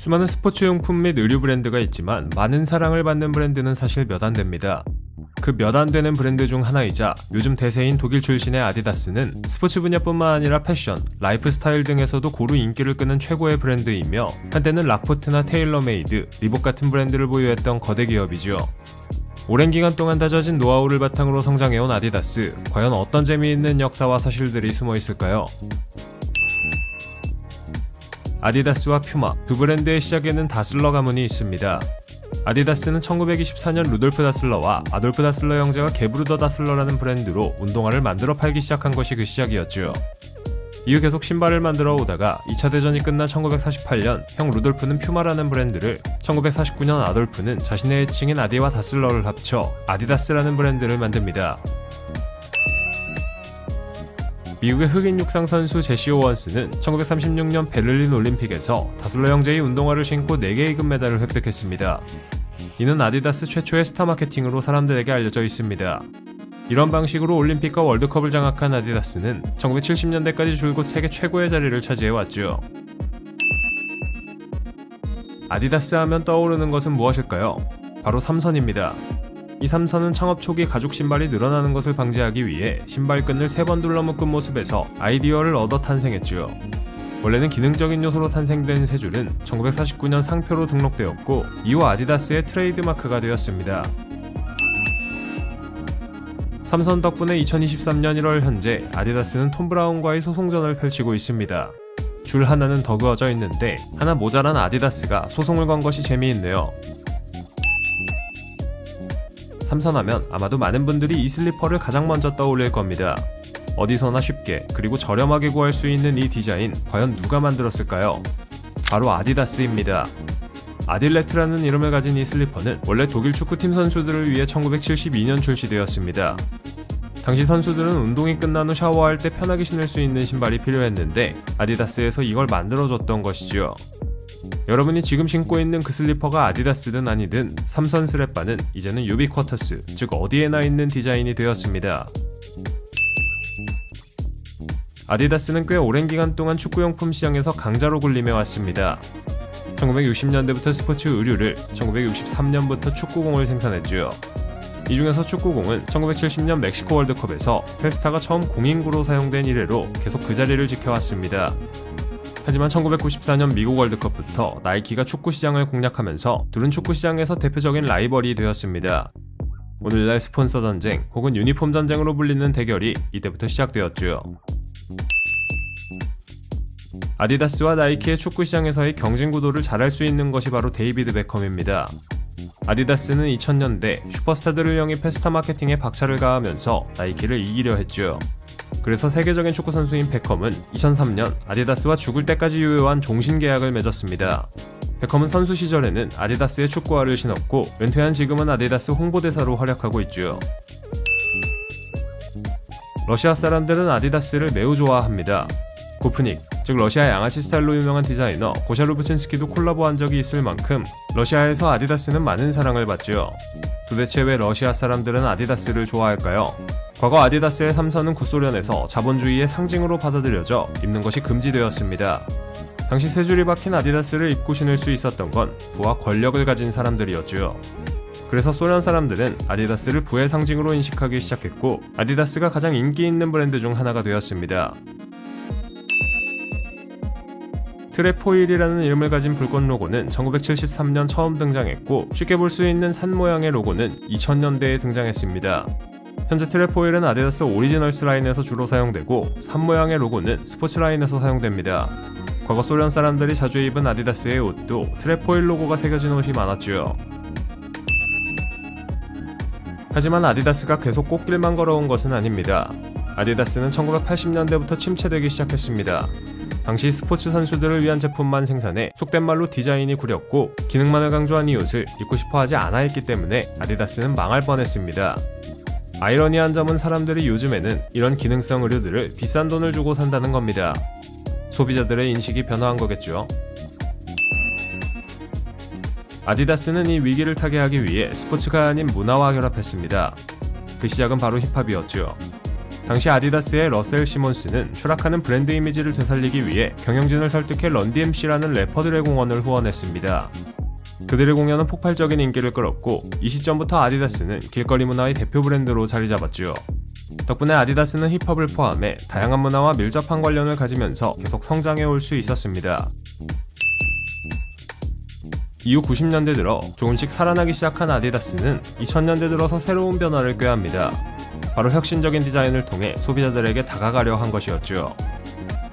수많은 스포츠용품 및 의류 브랜드가 있지만 많은 사랑을 받는 브랜드는 사실 몇 안 됩니다. 그 몇 안 되는 브랜드 중 하나이자 요즘 대세인 독일 출신의 아디다스는 스포츠 분야뿐만 아니라 패션, 라이프 스타일 등에서도 고루 인기를 끄는 최고의 브랜드이며 한때는 락포트나 테일러메이드, 리복 같은 브랜드를 보유했던 거대 기업이죠. 오랜 기간 동안 다져진 노하우를 바탕으로 성장해온 아디다스, 과연 어떤 재미있는 역사와 사실들이 숨어 있을까요? 아디다스와 퓨마, 두 브랜드의 시작에는 다슬러 가문이 있습니다. 아디다스는 1924년 루돌프 다슬러와 아돌프 다슬러 형제가 게브르더 다슬러라는 브랜드로 운동화를 만들어 팔기 시작한 것이 그 시작이었죠. 이후 계속 신발을 만들어 오다가 2차 대전이 끝난 1948년 형 루돌프는 퓨마라는 브랜드를, 1949년 아돌프는 자신의 애칭인 아디와 다슬러를 합쳐 아디다스라는 브랜드를 만듭니다. 미국의 흑인 육상 선수 제시 오원스는 1936년 베를린 올림픽에서 다슬러 형제의 운동화를 신고 4개의 금메달을 획득했습니다. 이는 아디다스 최초의 스타 마케팅으로 사람들에게 알려져 있습니다. 이런 방식으로 올림픽과 월드컵을 장악한 아디다스는 1970년대까지 줄곧 세계 최고의 자리를 차지해왔죠. 아디다스 하면 떠오르는 것은 무엇일까요? 바로 삼선입니다. 이 삼선은 창업 초기 가죽 신발이 늘어나는 것을 방지하기 위해 신발끈을 3번 둘러묶은 모습에서 아이디어를 얻어 탄생했죠. 원래는 기능적인 요소로 탄생된 세 줄은 1949년 상표로 등록되었고 이후 아디다스의 트레이드 마크가 되었습니다. 삼선 덕분에 2023년 1월 현재 아디다스는 톰 브라운과의 소송전을 펼치고 있습니다. 줄 하나는 더 그어져 있는데 하나 모자란 아디다스가 소송을 건 것이 재미있네요. 삼선하면 아마도 많은 분들이 이 슬리퍼를 가장 먼저 떠올릴 겁니다. 어디서나 쉽게 그리고 저렴하게 구할 수 있는 이 디자인, 과연 누가 만들었을까요? 바로 아디다스입니다. 아딜레트라는 이름을 가진 이 슬리퍼는 원래 독일 축구팀 선수들을 위해 1972년 출시되었습니다. 당시 선수들은 운동이 끝난 후 샤워할 때 편하게 신을 수 있는 신발이 필요했는데 아디다스에서 이걸 만들어줬던 것이죠. 여러분이 지금 신고 있는 그 슬리퍼가 아디다스든 아니든 삼선 스랩바는 이제는 유비쿼터스, 즉 어디에나 있는 디자인이 되었습니다. 아디다스는 꽤 오랜 기간 동안 축구용품 시장에서 강자로 군림해왔습니다. 1960년대부터 스포츠 의류를, 1963년부터 축구공을 생산했죠. 이 중에서 축구공은 1970년 멕시코 월드컵에서 텔스타가 처음 공인구로 사용된 이래로 계속 그 자리를 지켜왔습니다. 하지만 1994년 미국 월드컵부터 나이키가 축구 시장을 공략하면서 둘은 축구 시장에서 대표적인 라이벌이 되었습니다. 오늘날 스폰서 전쟁 혹은 유니폼 전쟁으로 불리는 대결이 이때부터 시작되었죠. 아디다스와 나이키의 축구 시장에서의 경쟁 구도를 잘할 수 있는 것이 바로 데이비드 베컴입니다. 아디다스는 2000년대 슈퍼스타들을 영입해 스타 마케팅에 박차를 가하면서 나이키를 이기려 했죠. 그래서 세계적인 축구 선수인 베컴은 2003년 아디다스와 죽을 때까지 유효한 종신 계약을 맺었습니다. 베컴은 선수 시절에는 아디다스의 축구화를 신었고 은퇴한 지금은 아디다스 홍보대사로 활약하고 있죠. 러시아 사람들은 아디다스를 매우 좋아합니다. 고프닉, 즉 러시아 양아치 스타일로 유명한 디자이너 고샤 루브친스키도 콜라보한 적이 있을 만큼 러시아에서 아디다스는 많은 사랑을 받죠. 도대체 왜 러시아 사람들은 아디다스를 좋아할까요? 과거 아디다스의 삼선은 구소련에서 자본주의의 상징으로 받아들여져 입는 것이 금지되었습니다. 당시 세 줄이 박힌 아디다스를 입고 신을 수 있었던 건 부와 권력을 가진 사람들이었죠. 그래서 소련 사람들은 아디다스를 부의 상징으로 인식하기 시작했고 아디다스가 가장 인기 있는 브랜드 중 하나가 되었습니다. 트레포일이라는 이름을 가진 불꽃 로고는 1973년 처음 등장했고 쉽게 볼 수 있는 산 모양의 로고는 2000년대에 등장했습니다. 현재 트레포일은 아디다스 오리지널스 라인에서 주로 사용되고 산 모양의 로고는 스포츠 라인에서 사용됩니다. 과거 소련 사람들이 자주 입은 아디다스의 옷도 트레포일 로고가 새겨진 옷이 많았죠. 하지만 아디다스가 계속 꽃길만 걸어온 것은 아닙니다. 아디다스는 1980년대부터 침체되기 시작했습니다. 당시 스포츠 선수들을 위한 제품만 생산해 속된 말로 디자인이 구렸고 기능만을 강조한 이 옷을 입고 싶어 하지 않아 했기 때문에 아디다스는 망할 뻔했습니다. 아이러니한 점은 사람들이 요즘에는 이런 기능성 의류들을 비싼 돈을 주고 산다는 겁니다. 소비자들의 인식이 변화한 거겠죠. 아디다스는 이 위기를 타개하기 위해 스포츠가 아닌 문화와 결합했습니다. 그 시작은 바로 힙합이었죠. 당시 아디다스의 러셀 시몬스는 추락하는 브랜드 이미지를 되살리기 위해 경영진을 설득해 런디엠씨라는 래퍼들의 공헌을 후원했습니다. 그들의 공연은 폭발적인 인기를 끌었고 이 시점부터 아디다스는 길거리 문화의 대표 브랜드로 자리 잡았죠. 덕분에 아디다스는 힙합을 포함해 다양한 문화와 밀접한 관련을 가지면서 계속 성장해 올 수 있었습니다. 이후 90년대 들어 조금씩 살아나기 시작한 아디다스는 2000년대 들어서 새로운 변화를 꾀합니다. 바로 혁신적인 디자인을 통해 소비자들에게 다가가려 한 것이었죠.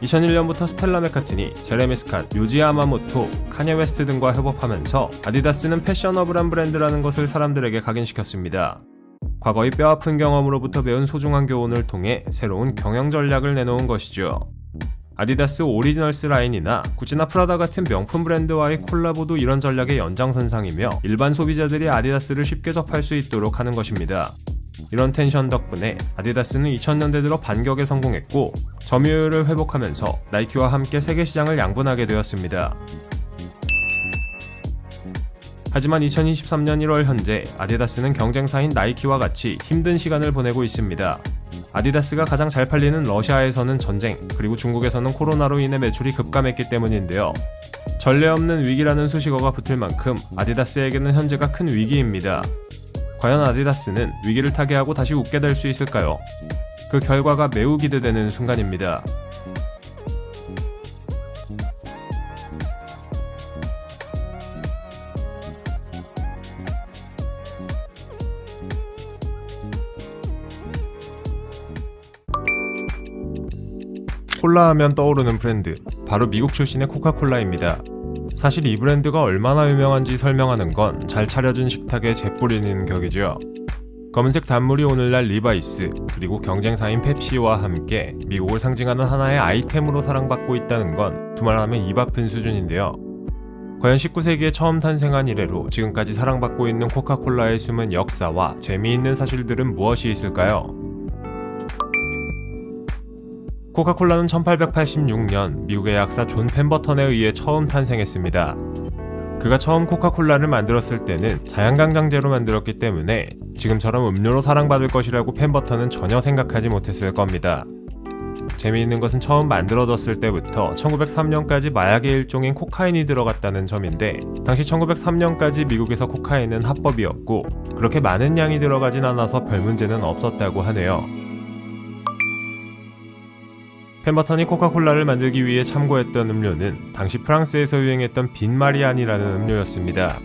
2001년부터 스텔라 맥카트니, 제레미 스캇, 요지 야마모토, 카니에 웨스트 등과 협업하면서 아디다스는 패셔너블한 브랜드라는 것을 사람들에게 각인시켰습니다. 과거의 뼈아픈 경험으로부터 배운 소중한 교훈을 통해 새로운 경영 전략을 내놓은 것이죠. 아디다스 오리지널스 라인이나 구찌나 프라다 같은 명품 브랜드와의 콜라보도 이런 전략의 연장선상이며 일반 소비자들이 아디다스를 쉽게 접할 수 있도록 하는 것입니다. 이런 텐션 덕분에 아디다스는 2000년대 들어 반격에 성공했고 점유율을 회복하면서 나이키와 함께 세계 시장을 양분하게 되었습니다. 하지만 2023년 1월 현재 아디다스는 경쟁사인 나이키와 같이 힘든 시간을 보내고 있습니다. 아디다스가 가장 잘 팔리는 러시아에서는 전쟁, 그리고 중국에서는 코로나로 인해 매출이 급감했기 때문인데요. 전례 없는 위기라는 수식어가 붙을 만큼 아디다스에게는 현재가 큰 위기입니다. 과연 아디다스는 위기를 타개하고 다시 웃게 될 수 있을까요? 그 결과가 매우 기대되는 순간입니다. 콜라 하면 떠오르는 브랜드, 바로 미국 출신의 코카콜라입니다. 사실 이 브랜드가 얼마나 유명한지 설명하는 건 잘 차려진 식탁에 재뿌리는 격이죠. 검은색 단물이 오늘날 리바이스, 그리고 경쟁사인 펩시와 함께 미국을 상징하는 하나의 아이템으로 사랑받고 있다는 건 두말하면 입 아픈 수준인데요. 과연 19세기에 처음 탄생한 이래로 지금까지 사랑받고 있는 코카콜라의 숨은 역사와 재미있는 사실들은 무엇이 있을까요? 코카콜라는 1886년 미국의 약사 존 펜버턴에 의해 처음 탄생했습니다. 그가 처음 코카콜라를 만들었을 때는 자양강장제로 만들었기 때문에 지금처럼 음료로 사랑받을 것이라고 펜버턴은 전혀 생각하지 못했을 겁니다. 재미있는 것은 처음 만들어졌을 때부터 1903년까지 마약의 일종인 코카인이 들어갔다는 점인데, 당시 1903년까지 미국에서 코카인은 합법이었고 그렇게 많은 양이 들어가진 않아서 별 문제는 없었다고 하네요. 펜버턴이 코카콜라를 만들기 위해 참고했던 음료는 당시 프랑스에서 유행했던 빈마리안이라는 음료였습니다.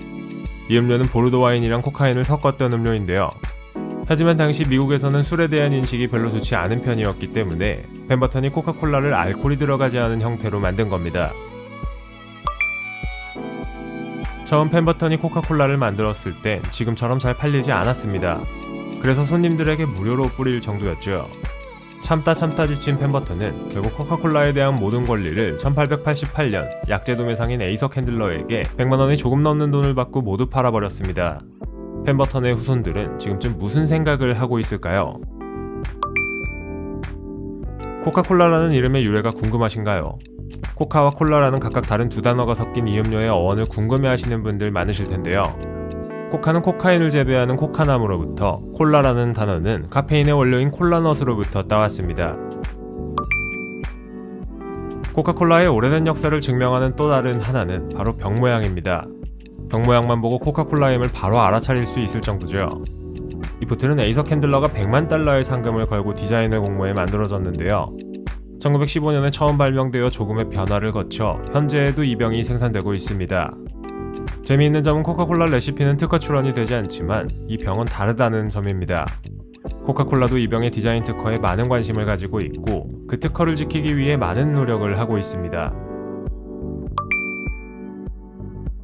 이 음료는 보르도 와인이랑 코카인을 섞었던 음료인데요. 하지만 당시 미국에서는 술에 대한 인식이 별로 좋지 않은 편이었기 때문에 펜버턴이 코카콜라를 알코올이 들어가지 않은 형태로 만든 겁니다. 처음 펜버턴이 코카콜라를 만들었을 땐 지금처럼 잘 팔리지 않았습니다. 그래서 손님들에게 무료로 뿌릴 정도였죠. 참다 지친 펜버턴은 결국 코카콜라에 대한 모든 권리를 1888년 약재 도매상인 에이서 캔들러에게 100만원이 조금 넘는 돈을 받고 모두 팔아버렸습니다. 펜버턴의 후손들은 지금쯤 무슨 생각을 하고 있을까요? 코카콜라라는 이름의 유래가 궁금하신가요? 코카와 콜라라는 각각 다른 두 단어가 섞인 이 음료의 어원을 궁금해하시는 분들 많으실 텐데요. 코카는 코카인을 재배하는 코카나무로부터, 콜라라는 단어는 카페인의 원료인 콜라넛으로부터 따왔습니다. 코카콜라의 오래된 역사를 증명하는 또 다른 하나는 바로 병 모양입니다. 병 모양만 보고 코카콜라임을 바로 알아차릴 수 있을 정도죠. 이 보틀은 에이서 캔들러가 100만 달러의 상금을 걸고 디자인을 공모해 만들어졌는데요. 1915년에 처음 발명되어 조금의 변화를 거쳐 현재에도 이 병이 생산되고 있습니다. 재미있는 점은 코카콜라 레시피는 특허 출원이 되지 않지만 이 병은 다르다는 점입니다. 코카콜라도 이 병의 디자인 특허에 많은 관심을 가지고 있고 그 특허를 지키기 위해 많은 노력을 하고 있습니다.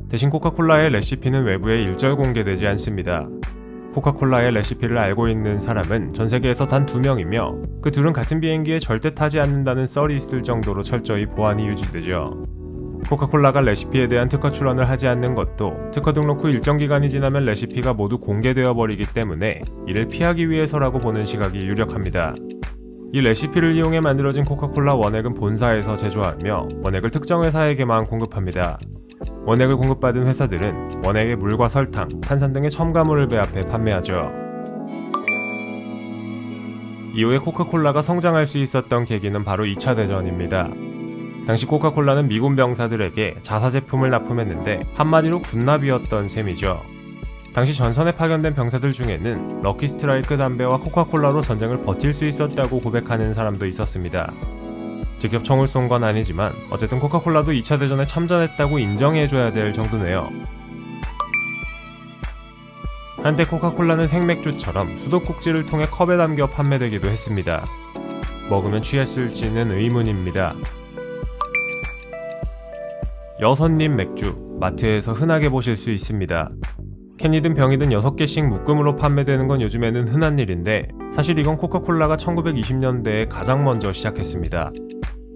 대신 코카콜라의 레시피는 외부에 일절 공개되지 않습니다. 코카콜라의 레시피를 알고 있는 사람은 전 세계에서 단 2명이며 그 둘은 같은 비행기에 절대 타지 않는다는 썰이 있을 정도로 철저히 보안이 유지되죠. 코카콜라가 레시피에 대한 특허 출원을 하지 않는 것도 특허 등록 후 일정 기간이 지나면 레시피가 모두 공개되어 버리기 때문에 이를 피하기 위해서라고 보는 시각이 유력합니다. 이 레시피를 이용해 만들어진 코카콜라 원액은 본사에서 제조하며 원액을 특정 회사에게만 공급합니다. 원액을 공급받은 회사들은 원액에 물과 설탕, 탄산 등의 첨가물을 배합해 판매하죠. 이후에 코카콜라가 성장할 수 있었던 계기는 바로 2차 대전입니다. 당시 코카콜라는 미군 병사들에게 자사 제품을 납품했는데 한마디로 군납이었던 셈이죠. 당시 전선에 파견된 병사들 중에는 럭키 스트라이크 담배와 코카콜라로 전쟁을 버틸 수 있었다고 고백하는 사람도 있었습니다. 직접 총을 쏜 건 아니지만 어쨌든 코카콜라도 2차 대전에 참전했다고 인정해줘야 될 정도네요. 한때 코카콜라는 생맥주처럼 수도꼭지를 통해 컵에 담겨 판매되기도 했습니다. 먹으면 취했을지는 의문입니다. 여섯님 맥주, 마트에서 흔하게 보실 수 있습니다. 캔이든 병이든 6개씩 묶음으로 판매되는 건 요즘에는 흔한 일인데 사실 이건 코카콜라가 1920년대에 가장 먼저 시작했습니다.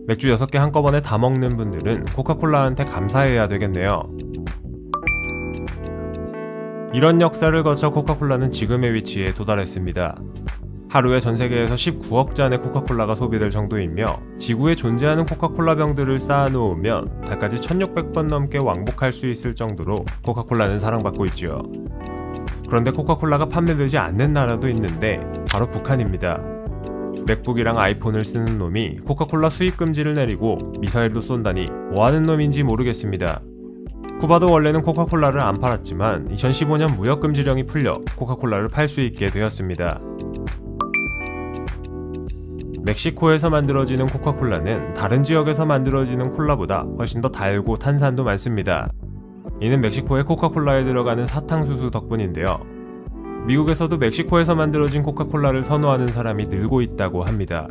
맥주 6개 한꺼번에 다 먹는 분들은 코카콜라한테 감사해야 되겠네요. 이런 역사를 거쳐 코카콜라는 지금의 위치에 도달했습니다. 하루에 전 세계에서 19억 잔의 코카콜라가 소비될 정도이며 지구에 존재하는 코카콜라 병들을 쌓아놓으면 달까지 1600번 넘게 왕복할 수 있을 정도로 코카콜라는 사랑받고 있죠. 그런데 코카콜라가 판매되지 않는 나라도 있는데 바로 북한입니다. 맥북이랑 아이폰을 쓰는 놈이 코카콜라 수입 금지를 내리고 미사일도 쏜다니 뭐하는 놈인지 모르겠습니다. 쿠바도 원래는 코카콜라를 안 팔았지만 2015년 무역금지령이 풀려 코카콜라를 팔 수 있게 되었습니다. 멕시코에서 만들어지는 코카콜라는 다른 지역에서 만들어지는 콜라보다 훨씬 더 달고 탄산도 많습니다. 이는 멕시코의 코카콜라에 들어가는 사탕수수 덕분인데요. 미국에서도 멕시코에서 만들어진 코카콜라를 선호하는 사람이 늘고 있다고 합니다.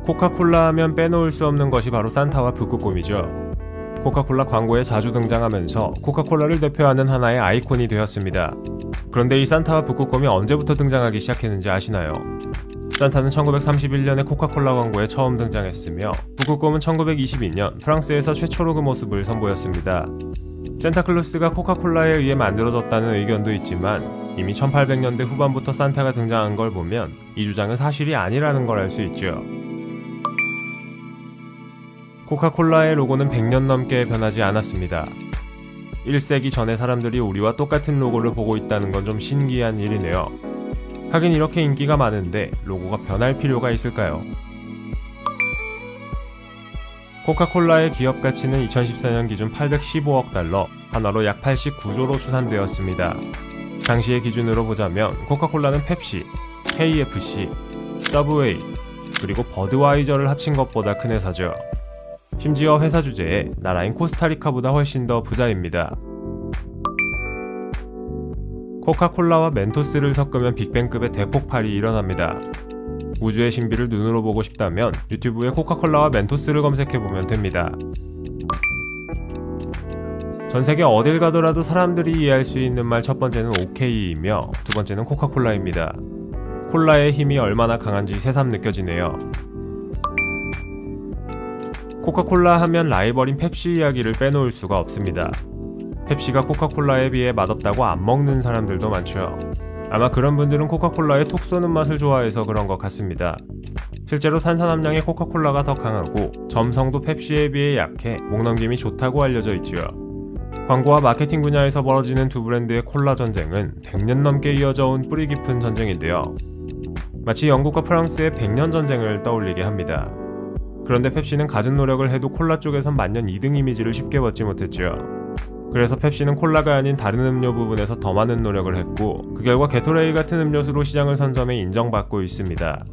코카콜라 하면 빼놓을 수 없는 것이 바로 산타와 북극곰이죠. 코카콜라 광고에 자주 등장하면서 코카콜라를 대표하는 하나의 아이콘이 되었습니다. 그런데 이 산타와 북극곰이 언제부터 등장하기 시작했는지 아시나요? 산타는 1931년에 코카콜라 광고에 처음 등장했으며 북극곰은 1922년 프랑스에서 최초로 그 모습을 선보였습니다. 산타클로스가 코카콜라에 의해 만들어졌다는 의견도 있지만 이미 1800년대 후반부터 산타가 등장한 걸 보면 이 주장은 사실이 아니라는 걸 알 수 있죠. 코카콜라의 로고는 100년 넘게 변하지 않았습니다. 1세기 전에 사람들이 우리와 똑같은 로고를 보고 있다는 건 좀 신기한 일이네요. 하긴 이렇게 인기가 많은데 로고가 변할 필요가 있을까요? 코카콜라의 기업 가치는 2014년 기준 815억 달러, 한화로 약 89조로 추산되었습니다. 당시의 기준으로 보자면 코카콜라는 펩시, KFC, 서브웨이, 그리고 버드와이저를 합친 것보다 큰 회사죠. 심지어 회사 주재에 나라인 코스타리카보다 훨씬 더 부자입니다. 코카콜라와 멘토스를 섞으면 빅뱅급의 대폭발이 일어납니다. 우주의 신비를 눈으로 보고 싶다면 유튜브에 코카콜라와 멘토스를 검색해보면 됩니다. 전세계 어딜 가더라도 사람들이 이해할 수 있는 말 첫 번째는 OK이며 두 번째는 코카콜라입니다. 콜라의 힘이 얼마나 강한지 새삼 느껴지네요. 코카콜라 하면 라이벌인 펩시 이야기를 빼놓을 수가 없습니다. 펩시가 코카콜라에 비해 맛없다고 안 먹는 사람들도 많죠. 아마 그런 분들은 코카콜라의 톡 쏘는 맛을 좋아해서 그런 것 같습니다. 실제로 탄산 함량의 코카콜라가 더 강하고 점성도 펩시에 비해 약해 목넘김이 좋다고 알려져 있죠. 광고와 마케팅 분야에서 벌어지는 두 브랜드의 콜라 전쟁은 100년 넘게 이어져 온 뿌리 깊은 전쟁인데요. 마치 영국과 프랑스의 100년 전쟁을 떠올리게 합니다. 그런데 펩시는 갖은 노력을 해도 콜라 쪽에선 만년 2등 이미지를 쉽게 벗지 못했죠. 그래서 펩시는 콜라가 아닌 다른 음료 부분에서 더 많은 노력을 했고 그 결과 게토레이 같은 음료수로 시장을 선점해 인정받고 있습니다.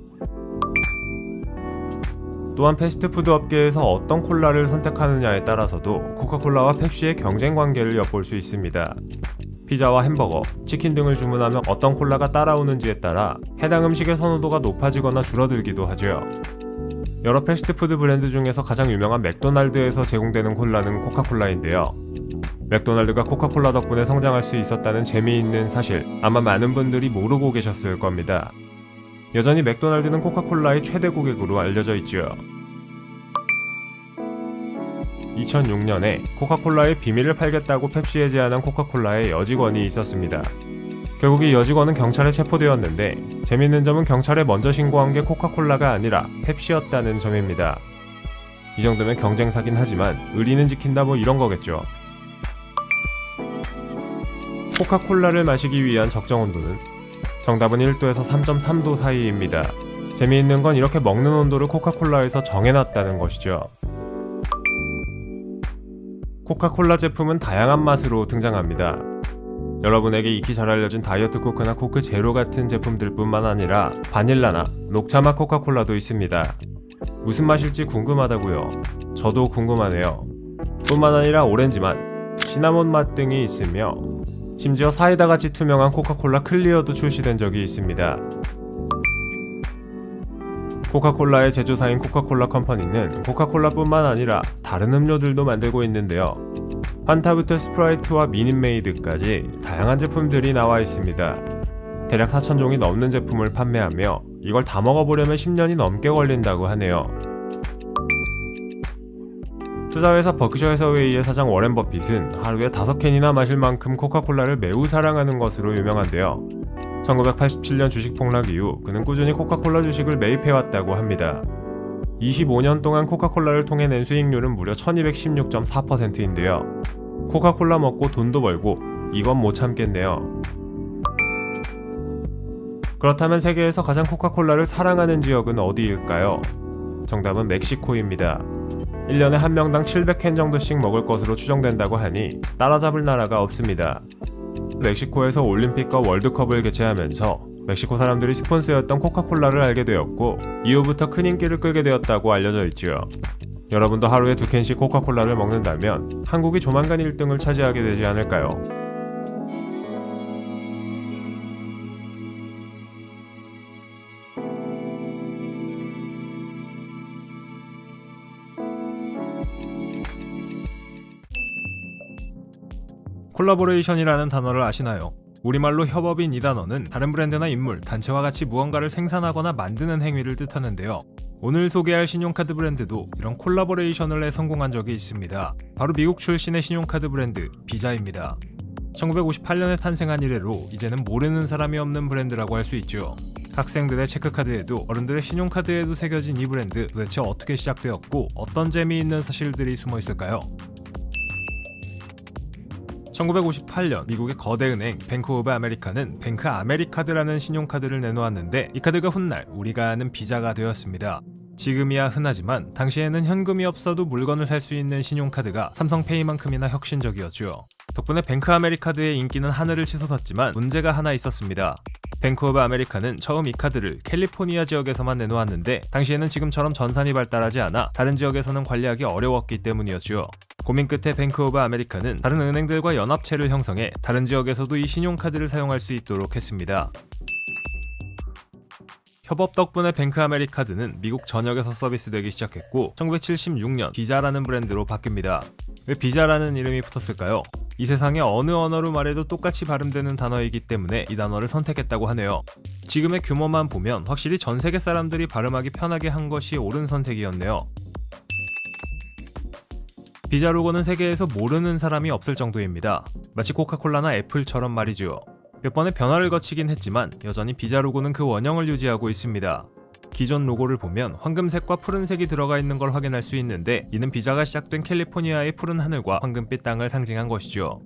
또한 패스트푸드 업계에서 어떤 콜라를 선택하느냐에 따라서도 코카콜라와 펩시의 경쟁 관계를 엿볼 수 있습니다. 피자와 햄버거, 치킨 등을 주문하면 어떤 콜라가 따라오는지에 따라 해당 음식의 선호도가 높아지거나 줄어들기도 하죠. 여러 패스트푸드 브랜드 중에서 가장 유명한 맥도날드에서 제공되는 콜라는 코카콜라인데요. 맥도날드가 코카콜라 덕분에 성장할 수 있었다는 재미있는 사실, 아마 많은 분들이 모르고 계셨을 겁니다. 여전히 맥도날드는 코카콜라의 최대 고객으로 알려져 있죠. 2006년에 코카콜라의 비밀을 팔겠다고 펩시에 제안한 코카콜라의 여직원이 있었습니다. 결국 이 여직원은 경찰에 체포되었는데 재밌는 점은 경찰에 먼저 신고한 게 코카콜라가 아니라 펩시였다는 점입니다. 이 정도면 경쟁사긴 하지만 의리는 지킨다 뭐 이런 거겠죠. 코카콜라를 마시기 위한 적정 온도는 정답은 1도에서 3.3도 사이입니다. 재미있는 건 이렇게 먹는 온도를 코카콜라에서 정해놨다는 것이죠. 코카콜라 제품은 다양한 맛으로 등장합니다. 여러분에게 익히 잘 알려진 다이어트 코크나 코크 제로 같은 제품들 뿐만 아니라 바닐라나 녹차맛 코카콜라도 있습니다. 무슨 맛일지 궁금하다고요? 저도 궁금하네요. 뿐만 아니라 오렌지맛, 시나몬 맛 등이 있으며 심지어 사이다같이 투명한 코카콜라 클리어도 출시된 적이 있습니다. 코카콜라의 제조사인 코카콜라 컴퍼니는 코카콜라뿐만 아니라 다른 음료들도 만들고 있는데요. 판타부터 스프라이트와 미닛메이드까지 다양한 제품들이 나와 있습니다. 대략 4,000종이 넘는 제품을 판매하며 이걸 다 먹어보려면 10년이 넘게 걸린다고 하네요. 투자회사 버크셔 해서웨이의 사장 워렌 버핏은 하루에 5캔이나 마실 만큼 코카콜라를 매우 사랑하는 것으로 유명한데요. 1987년 주식 폭락 이후 그는 꾸준히 코카콜라 주식을 매입해왔다고 합니다. 25년 동안 코카콜라를 통해 낸 수익률은 무려 1216.4%인데요. 코카콜라 먹고 돈도 벌고 이건 못 참겠네요. 그렇다면 세계에서 가장 코카콜라를 사랑하는 지역은 어디일까요? 정답은 멕시코입니다. 1년에 한 명당 700캔 정도씩 먹을 것으로 추정된다고 하니 따라잡을 나라가 없습니다. 멕시코에서 올림픽과 월드컵을 개최하면서 멕시코 사람들이 스폰서였던 코카콜라를 알게 되었고 이후부터 큰 인기를 끌게 되었다고 알려져 있지요. 여러분도 하루에 2캔씩 코카콜라를 먹는다면 한국이 조만간 1등을 차지하게 되지 않을까요? 콜라보레이션이라는 단어를 아시나요? 우리말로 협업인 이 단어는 다른 브랜드나 인물, 단체와 같이 무언가를 생산하거나 만드는 행위를 뜻하는데요. 오늘 소개할 신용카드 브랜드도 이런 콜라보레이션을 해 성공한 적이 있습니다. 바로 미국 출신의 신용카드 브랜드 비자입니다. 1958년에 탄생한 이래로 이제는 모르는 사람이 없는 브랜드라고 할 수 있죠. 학생들의 체크카드에도 어른들의 신용카드에도 새겨진 이 브랜드, 도대체 어떻게 시작되었고 어떤 재미있는 사실들이 숨어 있을까요? 1958년 미국의 거대 은행 뱅크 오브 아메리카는 뱅크 아메리카드라는 신용카드를 내놓았는데 이 카드가 훗날 우리가 아는 비자가 되었습니다. 지금이야 흔하지만 당시에는 현금이 없어도 물건을 살 수 있는 신용카드가 삼성페이만큼이나 혁신적이었죠. 덕분에 뱅크 아메리카드의 인기는 하늘을 치솟았지만 문제가 하나 있었습니다. 뱅크 오브 아메리카는 처음 이 카드를 캘리포니아 지역에서만 내놓았는데 당시에는 지금처럼 전산이 발달하지 않아 다른 지역에서는 관리하기 어려웠기 때문이었죠. 고민 끝에 뱅크 오브 아메리카는 다른 은행들과 연합체를 형성해 다른 지역에서도 이 신용카드를 사용할 수 있도록 했습니다. 협업 덕분에 뱅크 아메리카드는 미국 전역에서 서비스되기 시작했고 1976년 비자라는 브랜드로 바뀝니다. 왜 비자라는 이름이 붙었을까요? 이 세상에 어느 언어로 말해도 똑같이 발음되는 단어이기 때문에 이 단어를 선택했다고 하네요. 지금의 규모만 보면 확실히 전 세계 사람들이 발음하기 편하게 한 것이 옳은 선택이었네요. 비자 로고는 세계에서 모르는 사람이 없을 정도입니다. 마치 코카콜라나 애플처럼 말이죠. 몇 번의 변화를 거치긴 했지만 여전히 비자 로고는 그 원형을 유지하고 있습니다. 기존 로고를 보면 황금색과 푸른색이 들어가 있는 걸 확인할 수 있는데 이는 비자가 시작된 캘리포니아의 푸른 하늘과 황금빛 땅을 상징한 것이죠.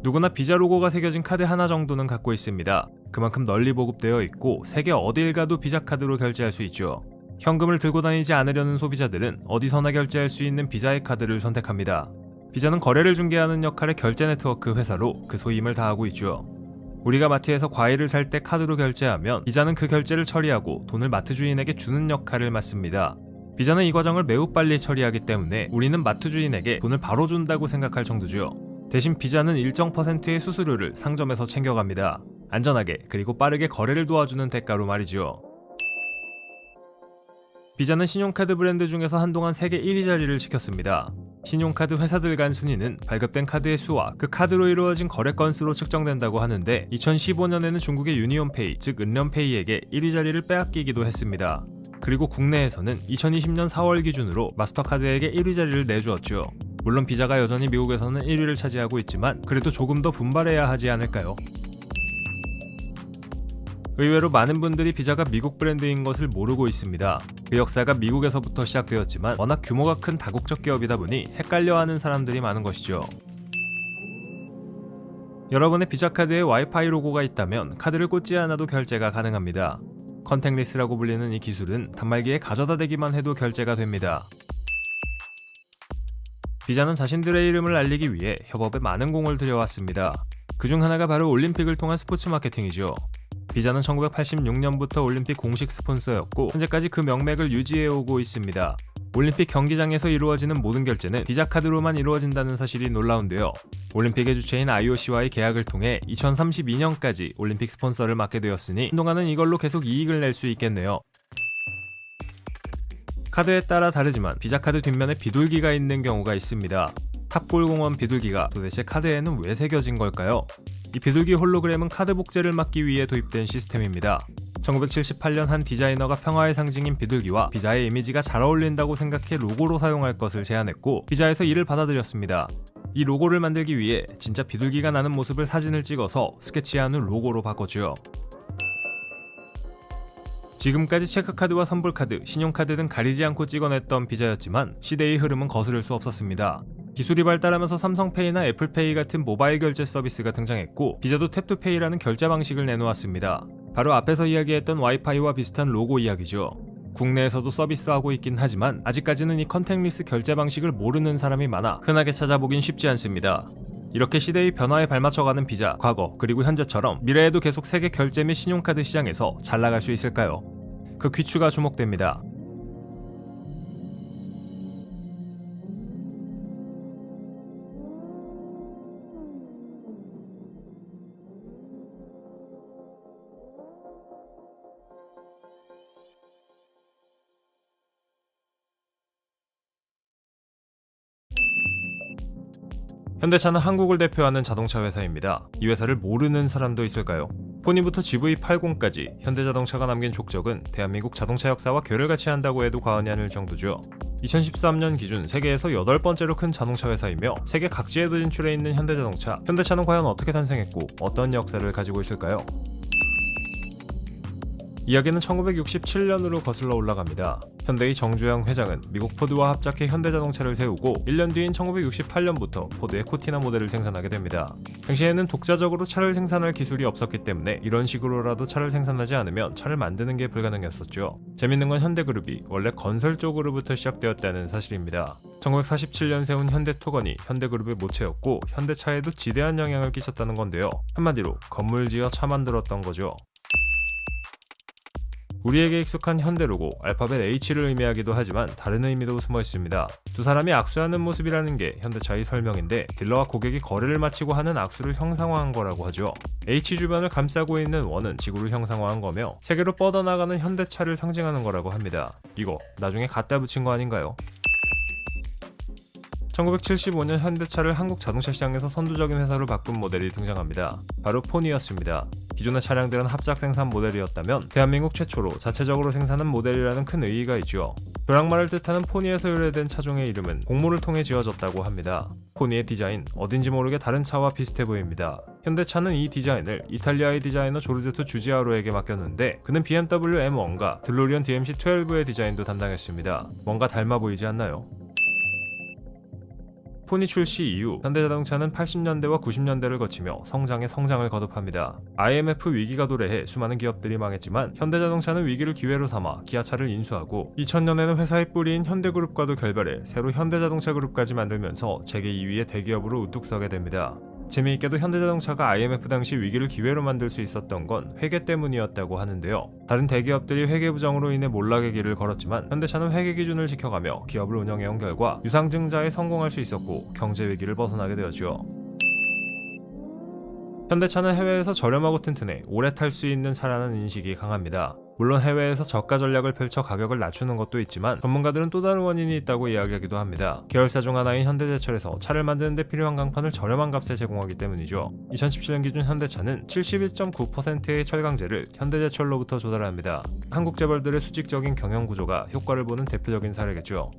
누구나 비자 로고가 새겨진 카드 하나 정도는 갖고 있습니다. 그만큼 널리 보급되어 있고 세계 어딜 가도 비자 카드로 결제할 수 있죠. 현금을 들고 다니지 않으려는 소비자들은 어디서나 결제할 수 있는 비자의 카드를 선택합니다. 비자는 거래를 중개하는 역할의 결제 네트워크 회사로 그 소임을 다하고 있죠. 우리가 마트에서 과일을 살 때 카드로 결제하면 비자는 그 결제를 처리하고 돈을 마트 주인에게 주는 역할을 맡습니다. 비자는 이 과정을 매우 빨리 처리하기 때문에 우리는 마트 주인에게 돈을 바로 준다고 생각할 정도죠. 대신 비자는 일정 %의 수수료를 상점에서 챙겨갑니다. 안전하게 그리고 빠르게 거래를 도와주는 대가로 말이죠. 비자는 신용카드 브랜드 중에서 한동안 세계 1위 자리를 지켰습니다. 신용카드 회사들 간 순위는 발급된 카드의 수와 그 카드로 이루어진 거래 건수로 측정된다고 하는데 2015년에는 중국의 유니온페이, 즉 은련페이에게 1위 자리를 빼앗기기도 했습니다. 그리고 국내에서는 2020년 4월 기준으로 마스터카드에게 1위 자리를 내주었죠. 물론 비자가 여전히 미국에서는 1위를 차지하고 있지만 그래도 조금 더 분발해야 하지 않을까요? 의외로 많은 분들이 비자가 미국 브랜드인 것을 모르고 있습니다. 그 역사가 미국에서부터 시작되었지만 워낙 규모가 큰 다국적 기업이다 보니 헷갈려하는 사람들이 많은 것이죠. 여러분의 비자카드에 와이파이 로고가 있다면 카드를 꽂지 않아도 결제가 가능합니다. 컨택리스라고 불리는 이 기술은 단말기에 가져다 대기만 해도 결제가 됩니다. 비자는 자신들의 이름을 알리기 위해 협업에 많은 공을 들여왔습니다. 그중 하나가 바로 올림픽을 통한 스포츠 마케팅이죠. 비자는 1986년부터 올림픽 공식 스폰서였고 현재까지 그 명맥을 유지해오고 있습니다. 올림픽 경기장에서 이루어지는 모든 결제는 비자카드로만 이루어진다는 사실이 놀라운데요. 올림픽의 주체인 IOC와의 계약을 통해 2032년까지 올림픽 스폰서를 맡게 되었으니 한동안은 이걸로 계속 이익을 낼 수 있겠네요. 카드에 따라 다르지만 비자카드 뒷면에 비둘기가 있는 경우가 있습니다. 탑골공원 비둘기가 도대체 카드에는 왜 새겨진 걸까요? 이 비둘기 홀로그램은 카드 복제를 막기 위해 도입된 시스템입니다. 1978년 한 디자이너가 평화의 상징인 비둘기와 비자의 이미지가 잘 어울린다고 생각해 로고로 사용할 것을 제안했고 비자에서 이를 받아들였습니다. 이 로고를 만들기 위해 진짜 비둘기가 나는 모습을 사진을 찍어서 스케치한 후 로고로 바꿨죠. 지금까지 체크카드와 선불카드, 신용카드 등 가리지 않고 찍어냈던 비자였지만 시대의 흐름은 거스를 수 없었습니다. 기술이 발달하면서 삼성페이나 애플페이 같은 모바일 결제 서비스가 등장했고 비자도 탭투페이라는 결제 방식을 내놓았습니다. 바로 앞에서 이야기했던 와이파이와 비슷한 로고 이야기죠. 국내에서도 서비스하고 있긴 하지만 아직까지는 이 컨택리스 결제 방식을 모르는 사람이 많아 흔하게 찾아보긴 쉽지 않습니다. 이렇게 시대의 변화에 발맞춰가는 비자, 과거 그리고 현재처럼 미래에도 계속 세계 결제 및 신용카드 시장에서 잘 나갈 수 있을까요? 그 귀추가 주목됩니다. 현대차는 한국을 대표하는 자동차 회사입니다. 이 회사를 모르는 사람도 있을까요? 포니부터 GV80까지 현대자동차가 남긴 족적은 대한민국 자동차 역사와 궤를 같이 한다고 해도 과언이 아닐 정도죠. 2013년 기준 세계에서 8번째로 큰 자동차 회사이며 세계 각지에도 진출해 있는 현대자동차. 현대차는 과연 어떻게 탄생했고 어떤 역사를 가지고 있을까요? 이야기는 1967년으로 거슬러 올라갑니다. 현대의 정주영 회장은 미국 포드와 합작해 현대자동차를 세우고 1년 뒤인 1968년부터 포드의 코티나 모델을 생산하게 됩니다. 당시에는 독자적으로 차를 생산할 기술이 없었기 때문에 이런 식으로라도 차를 생산하지 않으면 차를 만드는 게 불가능했었죠. 재밌는 건 현대그룹이 원래 건설 쪽으로부터 시작되었다는 사실입니다. 1947년 세운 현대토건이 현대그룹의 모체였고 현대차에도 지대한 영향을 끼쳤다는 건데요. 한마디로 건물 지어 차 만들었던 거죠. 우리에게 익숙한 현대 로고, 알파벳 H를 의미하기도 하지만 다른 의미도 숨어 있습니다. 두 사람이 악수하는 모습이라는 게 현대차의 설명인데 딜러와 고객이 거래를 마치고 하는 악수를 형상화한 거라고 하죠. H 주변을 감싸고 있는 원은 지구를 형상화한 거며 세계로 뻗어나가는 현대차를 상징하는 거라고 합니다. 이거 나중에 갖다 붙인 거 아닌가요? 1975년 현대차를 한국 자동차 시장에서 선두적인 회사로 바꾼 모델이 등장합니다. 바로 포니였습니다. 기존의 차량들은 합작 생산 모델이었다면 대한민국 최초로 자체적으로 생산한 모델이라는 큰 의의가 있죠. 벼락말을 뜻하는 포니에서 유래된 차종의 이름은 공모를 통해 지어졌다고 합니다. 포니의 디자인, 어딘지 모르게 다른 차와 비슷해 보입니다. 현대차는 이 디자인을 이탈리아의 디자이너 조르제토 주지아로에게 맡겼는데 그는 BMW M1과 들로리언 DMC12의 디자인도 담당했습니다. 뭔가 닮아 보이지 않나요? 포니 출시 이후 현대자동차는 80년대와 90년대를 거치며 성장에 성장을 거듭합니다. IMF 위기가 도래해 수많은 기업들이 망했지만 현대자동차는 위기를 기회로 삼아 기아차를 인수하고 2000년에는 회사의 뿌리인 현대그룹과도 결별해 새로 현대자동차 그룹까지 만들면서 세계 2위의 대기업으로 우뚝 서게 됩니다. 재미있게도 현대자동차가 IMF 당시 위기를 기회로 만들 수 있었던 건 회계 때문이었다고 하는데요. 다른 대기업들이 회계 부정으로 인해 몰락의 길을 걸었지만 현대차는 회계 기준을 지켜가며 기업을 운영해온 결과 유상증자에 성공할 수 있었고 경제 위기를 벗어나게 되었죠. 현대차는 해외에서 저렴하고 튼튼해 오래 탈 수 있는 차라는 인식이 강합니다. 물론 해외에서 저가 전략을 펼쳐 가격을 낮추는 것도 있지만 전문가들은 또 다른 원인이 있다고 이야기하기도 합니다. 계열사 중 하나인 현대제철에서 차를 만드는 데 필요한 강판을 저렴한 값에 제공하기 때문이죠. 2017년 기준 현대차는 71.9%의 철강제를 현대제철로부터 조달합니다. 한국 재벌들의 수직적인 경영 구조가 효과를 보는 대표적인 사례겠죠.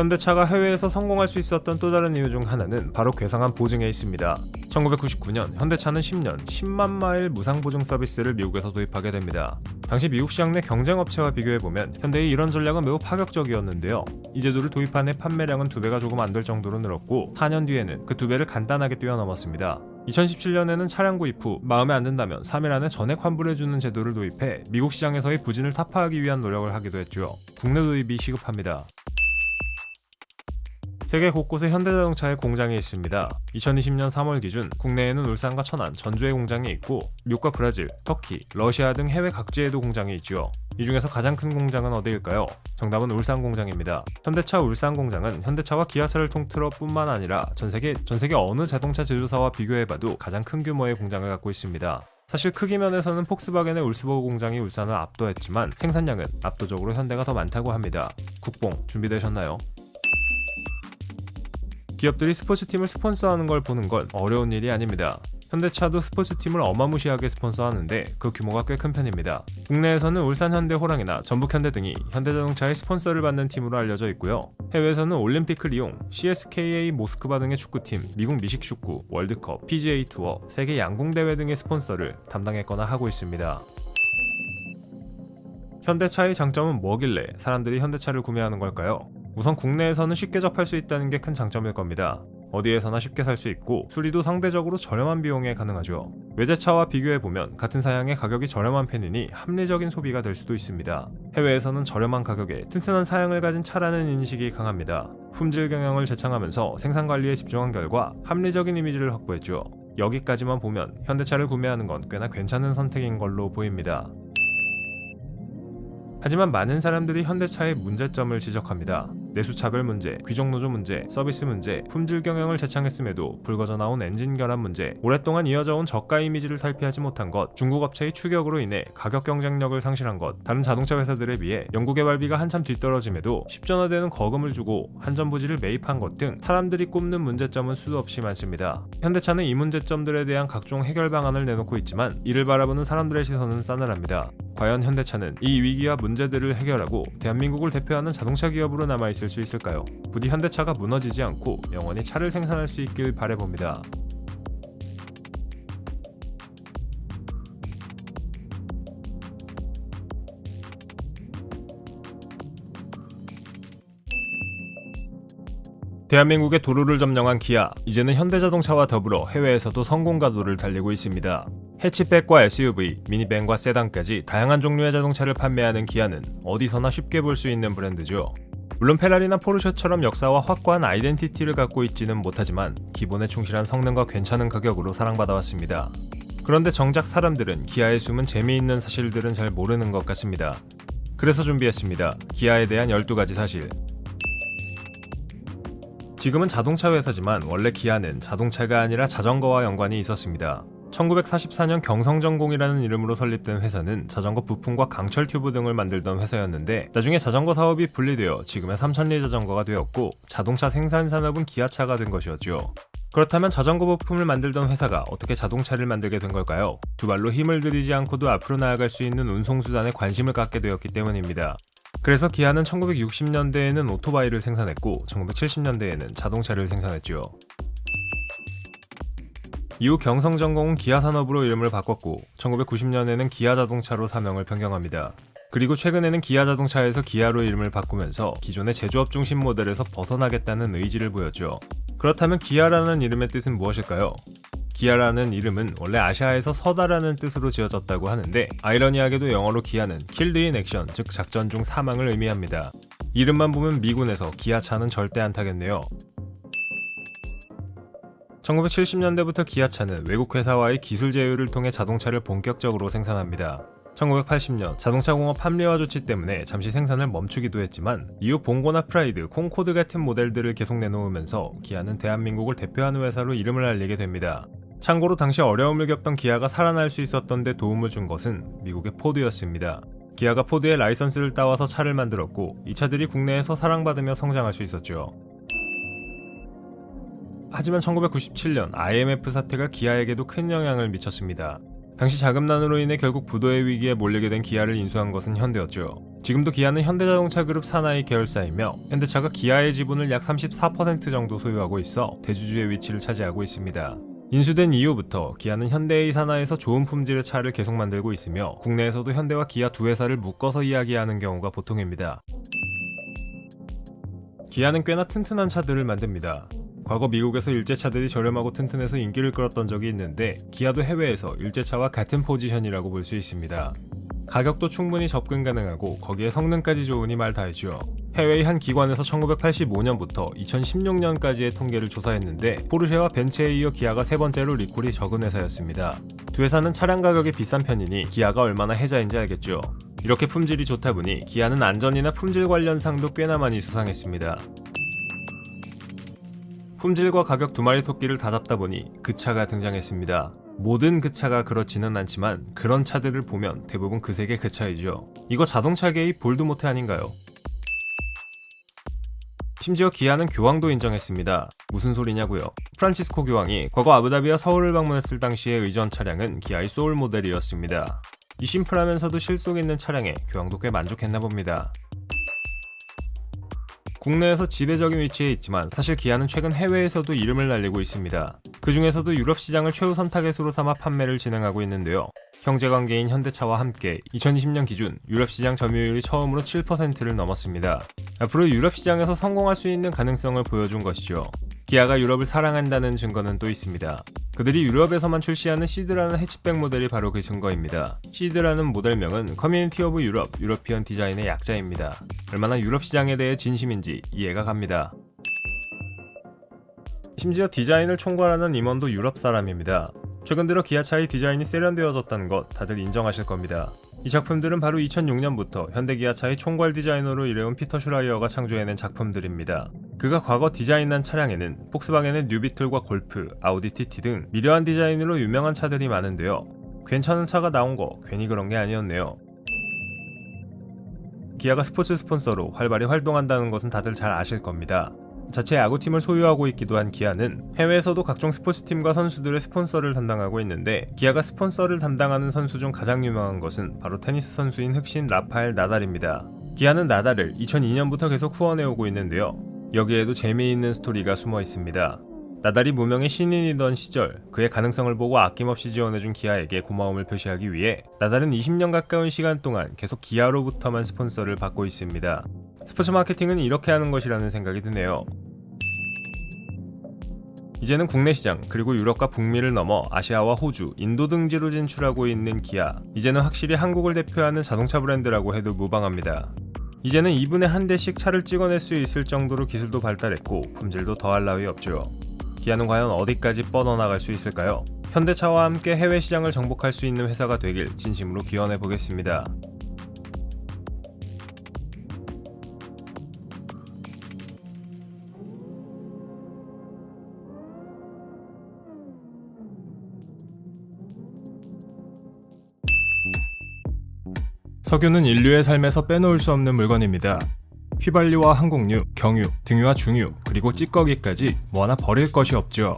현대차가 해외에서 성공할 수 있었던 또 다른 이유 중 하나는 바로 괴상한 보증에 있습니다. 1999년 현대차는 10년 10만 마일 무상 보증 서비스를 미국에서 도입하게 됩니다. 당시 미국 시장 내 경쟁 업체와 비교해보면 현대의 이런 전략은 매우 파격적이었는데요. 이 제도를 도입한 해 판매량은 2배가 조금 안 될 정도로 늘었고 4년 뒤에는 그 2배를 간단하게 뛰어넘었습니다. 2017년에는 차량 구입 후 마음에 안 든다면 3일 안에 전액 환불해주는 제도를 도입해 미국 시장에서의 부진을 타파하기 위한 노력을 하기도 했죠. 국내 도입이 시급합니다. 세계 곳곳에 현대자동차의 공장이 있습니다. 2020년 3월 기준 국내에는 울산과 천안, 전주에 공장이 있고 미국과 브라질, 터키, 러시아 등 해외 각지에도 공장이 있죠. 이 중에서 가장 큰 공장은 어디일까요? 정답은 울산 공장입니다. 현대차 울산 공장은 현대차와 기아차를 통틀어 뿐만 아니라 전세계 어느 자동차 제조사와 비교해봐도 가장 큰 규모의 공장을 갖고 있습니다. 사실 크기 면에서는 폭스바겐의 울스버그 공장이 울산을 압도했지만 생산량은 압도적으로 현대가 더 많다고 합니다. 국뽕 준비되셨나요? 기업들이 스포츠팀을 스폰서하는 걸 보는 건 어려운 일이 아닙니다. 현대차도 스포츠팀을 어마무시하게 스폰서하는데 그 규모가 꽤 큰 편입니다. 국내에서는 울산 현대 호랑이나 전북 현대 등이 현대자동차의 스폰서를 받는 팀으로 알려져 있고요. 해외에서는 올림픽 리옹, CSKA 모스크바 등의 축구팀, 미국 미식축구, 월드컵, PGA 투어, 세계 양궁대회 등의 스폰서를 담당했거나 하고 있습니다. 현대차의 장점은 뭐길래 사람들이 현대차를 구매하는 걸까요? 우선 국내에서는 쉽게 접할 수 있다는 게 큰 장점일 겁니다. 어디에서나 쉽게 살 수 있고 수리도 상대적으로 저렴한 비용에 가능하죠. 외제차와 비교해보면 같은 사양의 가격이 저렴한 편이니 합리적인 소비가 될 수도 있습니다. 해외에서는 저렴한 가격에 튼튼한 사양을 가진 차라는 인식이 강합니다. 품질 경영을 제창하면서 생산 관리에 집중한 결과 합리적인 이미지를 확보했죠. 여기까지만 보면 현대차를 구매하는 건 꽤나 괜찮은 선택인 걸로 보입니다. 하지만 많은 사람들이 현대차의 문제점을 지적합니다. 내수차별 문제, 귀족노조 문제, 서비스 문제, 품질 경영을 제창했음에도 불거져 나온 엔진 결함 문제, 오랫동안 이어져온 저가 이미지를 탈피하지 못한 것, 중국 업체의 추격으로 인해 가격 경쟁력을 상실한 것, 다른 자동차 회사들에 비해 연구개발비가 한참 뒤떨어짐에도 10전화되는 거금을 주고 한전부지를 매입한 것 등 사람들이 꼽는 문제점은 수도 없이 많습니다. 현대차는 이 문제점들에 대한 각종 해결 방안을 내놓고 있지만 이를 바라보는 사람들의 시선은 싸늘합니다. 과연 현대차는 이 위기와 문제들을 해결하고 대한민국을 대표하는 자동차 기업으로 남아있을 수 있을까요? 부디 현대차가 무너지지 않고 영원히 차를 생산할 수 있길 바라봅니다. 대한민국의 도로를 점령한 기아, 이제는 현대자동차와 더불어 해외에서도 성공 가도를 달리고 있습니다. 해치백과 SUV, 미니밴과 세단까지 다양한 종류의 자동차를 판매하는 기아는 어디서나 쉽게 볼 수 있는 브랜드죠. 물론 페라리나 포르쉐처럼 역사와 확고한 아이덴티티를 갖고 있지는 못하지만 기본에 충실한 성능과 괜찮은 가격으로 사랑받아왔습니다. 그런데 정작 사람들은 기아의 숨은 재미있는 사실들은 잘 모르는 것 같습니다. 그래서 준비했습니다. 기아에 대한 12가지 사실. 지금은 자동차 회사지만 원래 기아는 자동차가 아니라 자전거와 연관이 있었습니다. 1944년 경성전공이라는 이름으로 설립된 회사는 자전거 부품과 강철 튜브 등을 만들던 회사였는데 나중에 자전거 사업이 분리되어 지금의 삼천리 자전거가 되었고 자동차 생산 산업은 기아차가 된 것이었죠. 그렇다면 자전거 부품을 만들던 회사가 어떻게 자동차를 만들게 된 걸까요? 두 발로 힘을 들이지 않고도 앞으로 나아갈 수 있는 운송수단에 관심을 갖게 되었기 때문입니다. 그래서 기아는 1960년대에는 오토바이를 생산했고 1970년대에는 자동차를 생산했죠. 이후 경성전공은 기아산업으로 이름을 바꿨고 1990년에는 기아자동차로 사명을 변경합니다. 그리고 최근에는 기아자동차에서 기아로 이름을 바꾸면서 기존의 제조업 중심 모델에서 벗어나겠다는 의지를 보였죠. 그렇다면 기아라는 이름의 뜻은 무엇일까요? 기아라는 이름은 원래 아시아에서 서다라는 뜻으로 지어졌다고 하는데 아이러니하게도 영어로 기아는 Killed in Action, 즉 작전 중 사망을 의미합니다. 이름만 보면 미군에서 기아차는 절대 안 타겠네요. 1970년대부터 기아차는 외국 회사와의 기술 제휴를 통해 자동차를 본격적으로 생산합니다. 1980년 자동차 공업 합리화 조치 때문에 잠시 생산을 멈추기도 했지만 이후 봉고나 프라이드, 콩코드 같은 모델들을 계속 내놓으면서 기아는 대한민국을 대표하는 회사로 이름을 알리게 됩니다. 참고로 당시 어려움을 겪던 기아가 살아날 수 있었던 데 도움을 준 것은 미국의 포드였습니다. 기아가 포드의 라이선스를 따와서 차를 만들었고 이 차들이 국내에서 사랑받으며 성장할 수 있었죠. 하지만 1997년 IMF 사태가 기아에게도 큰 영향을 미쳤습니다. 당시 자금난으로 인해 결국 부도의 위기에 몰리게 된 기아를 인수한 것은 현대였죠. 지금도 기아는 현대자동차 그룹 산하의 계열사이며 현대차가 기아의 지분을 약 34% 정도 소유하고 있어 대주주의 위치를 차지하고 있습니다. 인수된 이후부터 기아는 현대의 산하에서 좋은 품질의 차를 계속 만들고 있으며 국내에서도 현대와 기아 두 회사를 묶어서 이야기하는 경우가 보통입니다. 기아는 꽤나 튼튼한 차들을 만듭니다. 과거 미국에서 일제차들이 저렴하고 튼튼해서 인기를 끌었던 적이 있는데 기아도 해외에서 일제차와 같은 포지션이라고 볼 수 있습니다. 가격도 충분히 접근 가능하고 거기에 성능까지 좋으니 말 다해죠. 해외의 한 기관에서 1985년부터 2016년까지의 통계를 조사했는데 포르쉐와 벤츠에 이어 기아가 세 번째로 리콜이 적은 회사였습니다. 두 회사는 차량 가격이 비싼 편이니 기아가 얼마나 해자인지 알겠죠. 이렇게 품질이 좋다 보니 기아는 안전이나 품질 관련 상도 꽤나 많이 수상했습니다. 품질과 가격 두 마리 토끼를 다 잡다 보니 그 차가 등장했습니다. 모든 그 차가 그렇지는 않지만 그런 차들을 보면 대부분 그 세계 그 차이죠. 이거 자동차계의 볼드모트 아닌가요? 심지어 기아는 교황도 인정했습니다. 무슨 소리냐고요? 프란치스코 교황이 과거 아부다비와 서울을 방문했을 당시의 의전 차량은 기아의 소울 모델이었습니다. 이 심플하면서도 실속 있는 차량에 교황도 꽤 만족했나 봅니다. 국내에서 지배적인 위치에 있지만 사실 기아는 최근 해외에서도 이름을 날리고 있습니다. 그 중에서도 유럽 시장을 최우선 타겟으로 삼아 판매를 진행하고 있는데요. 형제관계인 현대차와 함께 2020년 기준 유럽 시장 점유율이 처음으로 7%를 넘었습니다. 앞으로 유럽 시장에서 성공할 수 있는 가능성을 보여준 것이죠. 기아가 유럽을 사랑한다는 증거는 또 있습니다. 그들이 유럽에서만 출시하는 시드라는 해치백 모델이 바로 그 증거입니다. 시드라는 모델명은 커뮤니티 오브 유럽, 유러피언 디자인의 약자입니다. 얼마나 유럽 시장에 대해 진심인지 이해가 갑니다. 심지어 디자인을 총괄하는 임원도 유럽 사람입니다. 최근 들어 기아차의 디자인이 세련되어졌다는 것 다들 인정하실 겁니다. 이 작품들은 바로 2006년부터 현대기아차의 총괄 디자이너로 일해온 피터 슈라이어가 창조해낸 작품들입니다. 그가 과거 디자인한 차량에는 폭스바겐의 뉴비틀과 골프, 아우디 TT 등 미려한 디자인으로 유명한 차들이 많은데요. 괜찮은 차가 나온 거 괜히 그런 게 아니었네요. 기아가 스포츠 스폰서로 활발히 활동한다는 것은 다들 잘 아실 겁니다. 자체 야구팀을 소유하고 있기도 한 기아는 해외에서도 각종 스포츠팀과 선수들의 스폰서를 담당하고 있는데 기아가 스폰서를 담당하는 선수 중 가장 유명한 것은 바로 테니스 선수인 흑신 라파엘 나달입니다. 기아는 나달을 2002년부터 계속 후원해오고 있는데요. 여기에도 재미있는 스토리가 숨어 있습니다. 나달이 무명의 신인이던 시절 그의 가능성을 보고 아낌없이 지원해준 기아에게 고마움을 표시하기 위해 나달은 20년 가까운 시간 동안 계속 기아로부터만 스폰서를 받고 있습니다. 스포츠 마케팅은 이렇게 하는 것이라는 생각이 드네요. 이제는 국내 시장 그리고 유럽과 북미를 넘어 아시아와 호주, 인도 등지로 진출하고 있는 기아. 이제는 확실히 한국을 대표하는 자동차 브랜드라고 해도 무방합니다. 이제는 2분에 한 대씩 차를 찍어낼 수 있을 정도로 기술도 발달했고 품질도 더할 나위 없죠. 기아는 과연 어디까지 뻗어나갈 수 있을까요? 현대차와 함께 해외 시장을 정복할 수 있는 회사가 되길 진심으로 기원해 보겠습니다. 석유는 인류의 삶에서 빼놓을 수 없는 물건입니다. 휘발유와 항공유, 경유, 등유와 중유, 그리고 찌꺼기까지 뭐 하나 버릴 것이 없죠.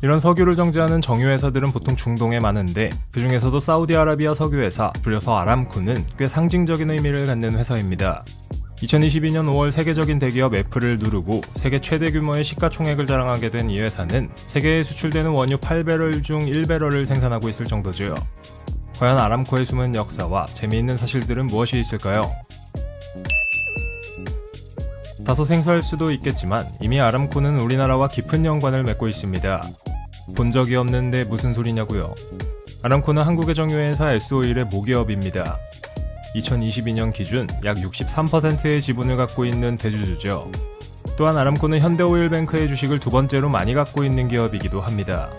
이런 석유를 정제하는 정유회사들은 보통 중동에 많은데 그 중에서도 사우디아라비아 석유회사, 줄여서 아람코는 꽤 상징적인 의미를 갖는 회사입니다. 2022년 5월 세계적인 대기업 애플을 누르고 세계 최대 규모의 시가총액을 자랑하게 된 이 회사는 세계에 수출되는 원유 8배럴 중 1배럴을 생산하고 있을 정도죠. 과연 아람코의 숨은 역사와 재미있는 사실들은 무엇이 있을까요? 다소 생소할 수도 있겠지만 이미 아람코는 우리나라와 깊은 연관을 맺고 있습니다. 본 적이 없는데 무슨 소리냐고요? 아람코는 한국의 정유회사 S-오일의 모기업입니다. 2022년 기준 약 63%의 지분을 갖고 있는 대주주죠. 또한 아람코는 현대오일뱅크의 주식을 두 번째로 많이 갖고 있는 기업이기도 합니다.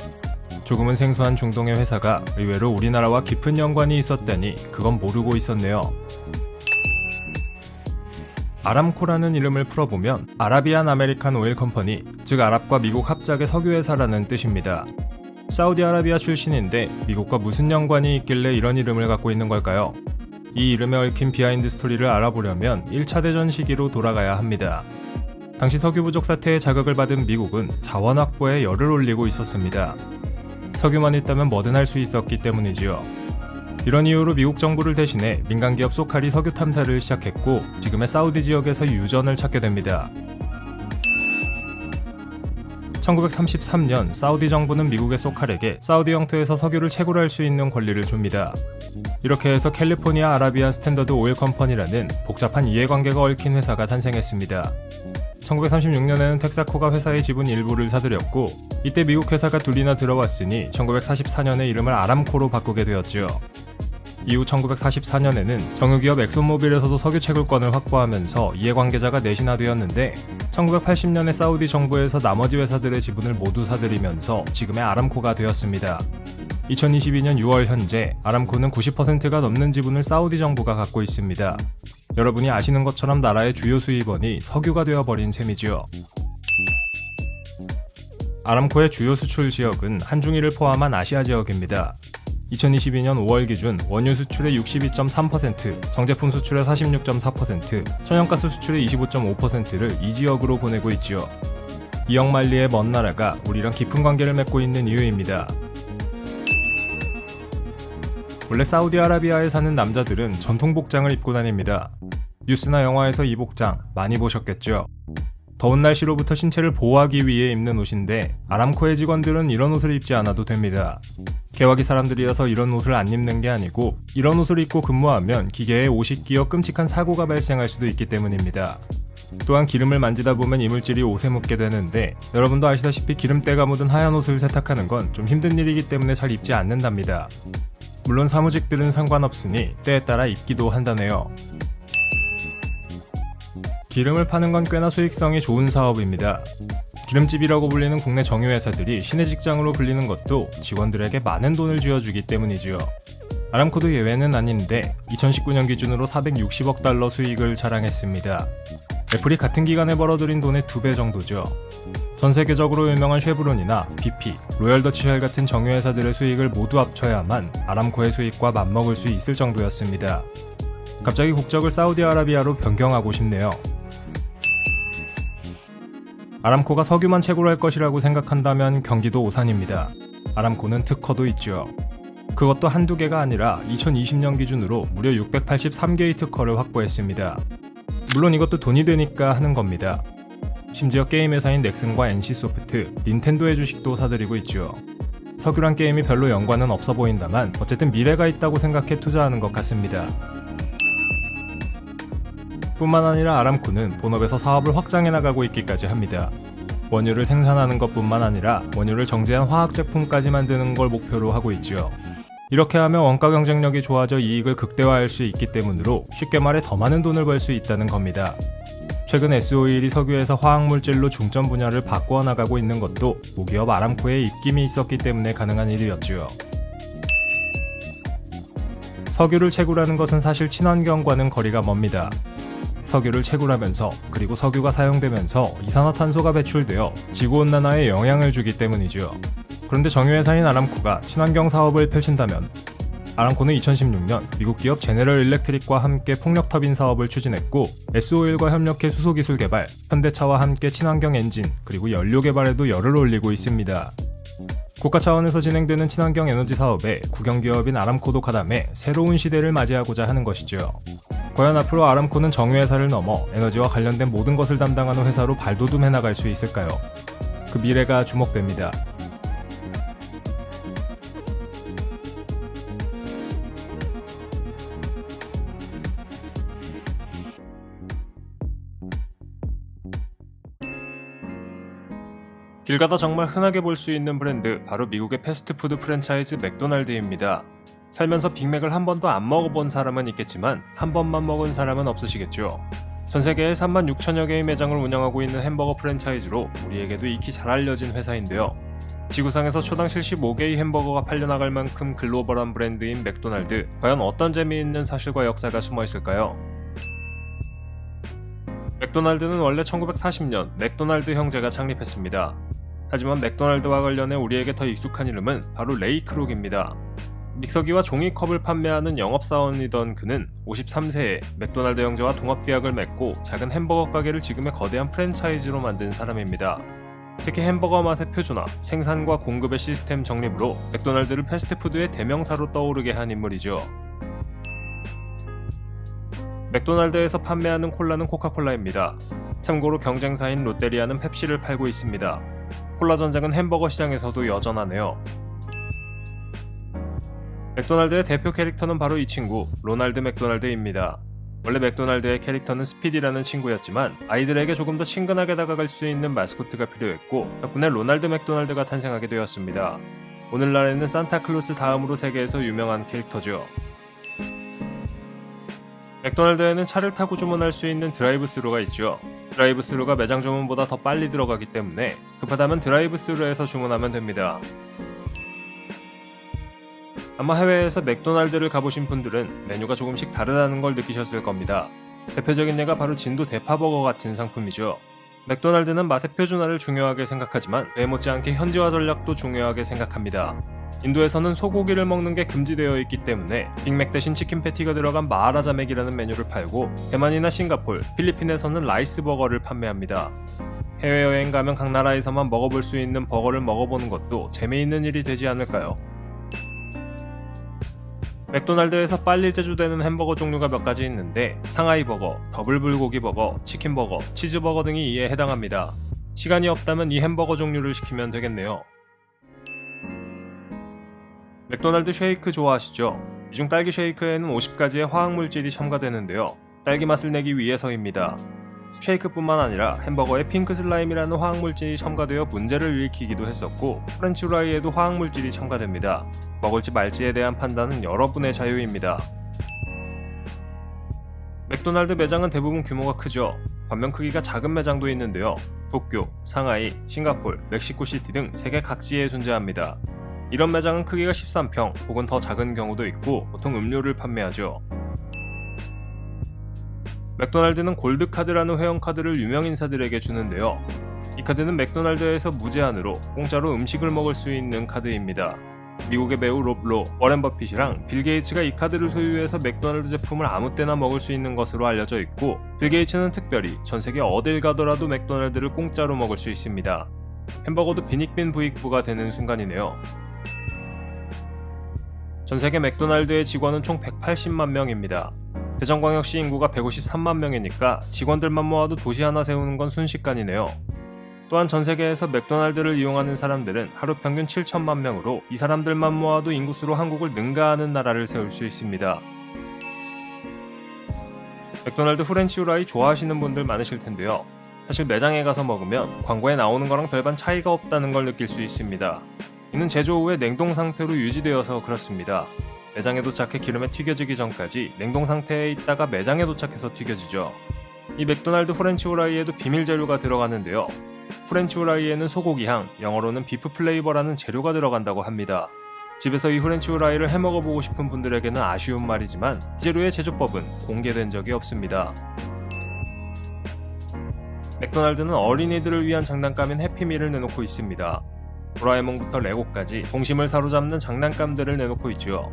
조금은 생소한 중동의 회사가 의외로 우리나라와 깊은 연관이 있었다니 그건 모르고 있었네요. 아람코라는 이름을 풀어보면 아라비안 아메리칸 오일 컴퍼니, 즉 아랍과 미국 합작의 석유회사라는 뜻입니다. 사우디아라비아 출신인데 미국과 무슨 연관이 있길래 이런 이름을 갖고 있는 걸까요? 이 이름에 얽힌 비하인드 스토리를 알아보려면 1차 대전 시기로 돌아가야 합니다. 당시 석유 부족 사태의 자극을 받은 미국은 자원 확보에 열을 올리고 있었습니다. 석유만 있다면 뭐든 할 수 있었기 때문이지요. 이런 이유로 미국 정부를 대신해 민간기업 소칼이 석유 탐사를 시작했고 지금의 사우디 지역에서 유전을 찾게 됩니다. 1933년 사우디 정부는 미국의 소칼에게 사우디 영토에서 석유를 채굴할 수 있는 권리를 줍니다. 이렇게 해서 캘리포니아 아라비안 스탠더드 오일 컴퍼니라는 복잡한 이해관계가 얽힌 회사가 탄생했습니다. 1936년에는 텍사코가 회사의 지분 일부를 사들였고 이때 미국 회사가 둘이나 들어왔으니 1944년에 이름을 아람코로 바꾸게 되었죠. 이후 1944년에는 정유기업 엑손모빌에서도 석유 채굴권을 확보하면서 이해관계자가 넷이나 되었는데 1980년에 사우디 정부에서 나머지 회사들의 지분을 모두 사들이면서 지금의 아람코가 되었습니다. 2022년 6월 현재 아람코는 90%가 넘는 지분을 사우디 정부가 갖고 있습니다. 여러분이 아시는 것처럼 나라의 주요 수입원이 석유가 되어버린 셈이죠. 아람코의 주요 수출 지역은 한중일을 포함한 아시아 지역입니다. 2022년 5월 기준 원유 수출의 62.3%, 정제품 수출의 46.4%, 천연가스 수출의 25.5%를 이 지역으로 보내고 있죠. 2억 마일리의 먼 나라가 우리랑 깊은 관계를 맺고 있는 이유입니다. 원래 사우디아라비아에 사는 남자들은 전통 복장을 입고 다닙니다. 뉴스나 영화에서 이 복장 많이 보셨겠죠? 더운 날씨로부터 신체를 보호하기 위해 입는 옷인데 아람코의 직원들은 이런 옷을 입지 않아도 됩니다. 개화기 사람들이어서 이런 옷을 안 입는 게 아니고 이런 옷을 입고 근무하면 기계에 옷이 끼어 끔찍한 사고가 발생할 수도 있기 때문입니다. 또한 기름을 만지다 보면 이물질이 옷에 묻게 되는데 여러분도 아시다시피 기름때가 묻은 하얀 옷을 세탁하는 건 좀 힘든 일이기 때문에 잘 입지 않는답니다. 물론 사무직들은 상관없으니 때에 따라 입기도 한다네요. 기름을 파는 건 꽤나 수익성이 좋은 사업입니다. 기름집이라고 불리는 국내 정유회사들이 신의 직장으로 불리는 것도 직원들에게 많은 돈을 쥐어주기 때문이지요. 아람코도 예외는 아닌데 2019년 기준으로 460억 달러 수익을 자랑했습니다. 애플이 같은 기간에 벌어들인 돈의 2배 정도죠. 전 세계적으로 유명한 쉐브론이나 BP, 로열 더치쉘 같은 정유회사들의 수익을 모두 합쳐야만 아람코의 수익과 맞먹을 수 있을 정도였습니다. 갑자기 국적을 사우디아라비아로 변경하고 싶네요. 아람코가 석유만 채굴할 것이라고 생각한다면 경기도 오산입니다. 아람코는 특허도 있죠. 그것도 한두 개가 아니라 2020년 기준으로 무려 683개의 특허를 확보했습니다. 물론 이것도 돈이 되니까 하는 겁니다. 심지어 게임 회사인 넥슨과 NC소프트, 닌텐도의 주식도 사들이고 있죠. 석유란 게임이 별로 연관은 없어 보인다만 어쨌든 미래가 있다고 생각해 투자하는 것 같습니다. 뿐만 아니라 아람코는 본업에서 사업을 확장해 나가고 있기까지 합니다. 원유를 생산하는 것뿐만 아니라 원유를 정제한 화학 제품까지 만드는 걸 목표로 하고 있죠. 이렇게 하면 원가 경쟁력이 좋아져 이익을 극대화할 수 있기 때문으로 쉽게 말해 더 많은 돈을 벌 수 있다는 겁니다. 최근 S-오일이 석유에서 화학물질로 중점 분야를 바꾸어 나가고 있는 것도 모기업 아람코의 입김이 있었기 때문에 가능한 일이었죠. 석유를 채굴하는 것은 사실 친환경과는 거리가 멉니다. 석유를 채굴하면서 그리고 석유가 사용되면서 이산화탄소가 배출되어 지구온난화에 영향을 주기 때문이죠. 그런데 정유회사인 아람코가 친환경 사업을 펼친다면 아람코는 2016년 미국 기업 제너럴 일렉트릭과 함께 풍력 터빈 사업을 추진했고 S-오일과 협력해 수소 기술 개발, 현대차와 함께 친환경 엔진 그리고 연료 개발에도 열을 올리고 있습니다. 국가 차원에서 진행되는 친환경 에너지 사업에 국영기업인 아람코도 가담해 새로운 시대를 맞이하고자 하는 것이죠. 과연 앞으로 아람코는 정유회사를 넘어 에너지와 관련된 모든 것을 담당하는 회사로 발돋움해 나갈 수 있을까요? 그 미래가 주목됩니다. 길 가다 정말 흔하게 볼 수 있는 브랜드, 바로 미국의 패스트푸드 프랜차이즈 맥도날드입니다. 살면서 빅맥을 한 번도 안 먹어본 사람은 있겠지만 한 번만 먹은 사람은 없으시겠죠. 전 세계에 36,000여 개의 매장을 운영하고 있는 햄버거 프랜차이즈로 우리에게도 익히 잘 알려진 회사인데요. 지구상에서 초당 75개의 햄버거가 팔려나갈 만큼 글로벌한 브랜드인 맥도날드, 과연 어떤 재미있는 사실과 역사가 숨어 있을까요? 맥도날드는 원래 1940년 맥도날드 형제가 창립했습니다. 하지만 맥도날드와 관련해 우리에게 더 익숙한 이름은 바로 레이 크록입니다. 믹서기와 종이컵을 판매하는 영업사원이던 그는 53세에 맥도날드 형제와 동업계약을 맺고 작은 햄버거 가게를 지금의 거대한 프랜차이즈로 만든 사람입니다. 특히 햄버거 맛의 표준화, 생산과 공급의 시스템 정립으로 맥도날드를 패스트푸드의 대명사로 떠오르게 한 인물이죠. 맥도날드에서 판매하는 콜라는 코카콜라입니다. 참고로 경쟁사인 롯데리아는 펩시를 팔고 있습니다. 콜라 전쟁은 햄버거 시장에서도 여전하네요. 맥도날드의 대표 캐릭터는 바로 이 친구, 로날드 맥도날드입니다. 원래 맥도날드의 캐릭터는 스피디라는 친구였지만 아이들에게 조금 더 친근하게 다가갈 수 있는 마스코트가 필요했고 덕분에 로날드 맥도날드가 탄생하게 되었습니다. 오늘날에는 산타클로스 다음으로 세계에서 유명한 캐릭터죠. 맥도날드에는 차를 타고 주문할 수 있는 드라이브스루가 있죠. 드라이브스루가 매장 주문보다 더 빨리 들어가기 때문에 급하다면 드라이브스루에서 주문하면 됩니다. 아마 해외에서 맥도날드를 가보신 분들은 메뉴가 조금씩 다르다는 걸 느끼셨을 겁니다. 대표적인 예가 바로 진도 대파버거 같은 상품이죠. 맥도날드는 맛의 표준화를 중요하게 생각하지만 그에 못지않게 현지화 전략도 중요하게 생각합니다. 인도에서는 소고기를 먹는 게 금지되어 있기 때문에 빅맥 대신 치킨 패티가 들어간 마하라자맥이라는 메뉴를 팔고 대만이나 싱가폴, 필리핀에서는 라이스버거를 판매합니다. 해외여행 가면 각 나라에서만 먹어볼 수 있는 버거를 먹어보는 것도 재미있는 일이 되지 않을까요? 맥도날드에서 빨리 제조되는 햄버거 종류가 몇 가지 있는데 상하이 버거, 더블 불고기 버거, 치킨 버거, 치즈 버거 등이 이에 해당합니다. 시간이 없다면 이 햄버거 종류를 시키면 되겠네요. 맥도날드 쉐이크 좋아하시죠? 이중 딸기 쉐이크에는 50가지의 화학물질이 첨가되는데요. 딸기 맛을 내기 위해서입니다. 쉐이크뿐만 아니라 햄버거에 핑크 슬라임이라는 화학물질이 첨가되어 문제를 일으키기도 했었고 프렌치 후라이에도 화학물질이 첨가됩니다. 먹을지 말지에 대한 판단은 여러분의 자유입니다. 맥도날드 매장은 대부분 규모가 크죠. 반면 크기가 작은 매장도 있는데요. 도쿄, 상하이, 싱가폴, 멕시코시티 등 세계 각지에 존재합니다. 이런 매장은 크기가 13평 혹은 더 작은 경우도 있고 보통 음료를 판매하죠. 맥도날드는 골드카드라는 회원카드를 유명인사들에게 주는데요. 이 카드는 맥도날드에서 무제한으로 공짜로 음식을 먹을 수 있는 카드입니다. 미국의 배우 롭 로, 워렌 버핏이랑 빌 게이츠가 이 카드를 소유해서 맥도날드 제품을 아무 때나 먹을 수 있는 것으로 알려져 있고 빌 게이츠는 특별히 전세계 어딜 가더라도 맥도날드를 공짜로 먹을 수 있습니다. 햄버거도 빈익빈 부익부가 되는 순간이네요. 전세계 맥도날드의 직원은 총 180만 명입니다. 대전광역시 인구가 153만 명이니까 직원들만 모아도 도시 하나 세우는 건 순식간이네요. 또한 전세계에서 맥도날드를 이용하는 사람들은 하루 평균 7천만 명으로 이 사람들만 모아도 인구수로 한국을 능가하는 나라를 세울 수 있습니다. 맥도날드 프렌치 후라이 좋아하시는 분들 많으실 텐데요. 사실 매장에 가서 먹으면 광고에 나오는 거랑 별반 차이가 없다는 걸 느낄 수 있습니다. 이는 제조 후에 냉동 상태로 유지되어서 그렇습니다. 매장에 도착해 기름에 튀겨지기 전까지 냉동 상태에 있다가 매장에 도착해서 튀겨지죠. 이 맥도날드 프렌치 후라이에도 비밀 재료가 들어가는데요. 프렌치 후라이에는 소고기향, 영어로는 비프 플레이버라는 재료가 들어간다고 합니다. 집에서 이 프렌치 후라이를 해먹어보고 싶은 분들에게는 아쉬운 말이지만 이 재료의 제조법은 공개된 적이 없습니다. 맥도날드는 어린이들을 위한 장난감인 해피밀을 내놓고 있습니다. 도라에몽부터 레고까지 동심을 사로잡는 장난감들을 내놓고 있죠.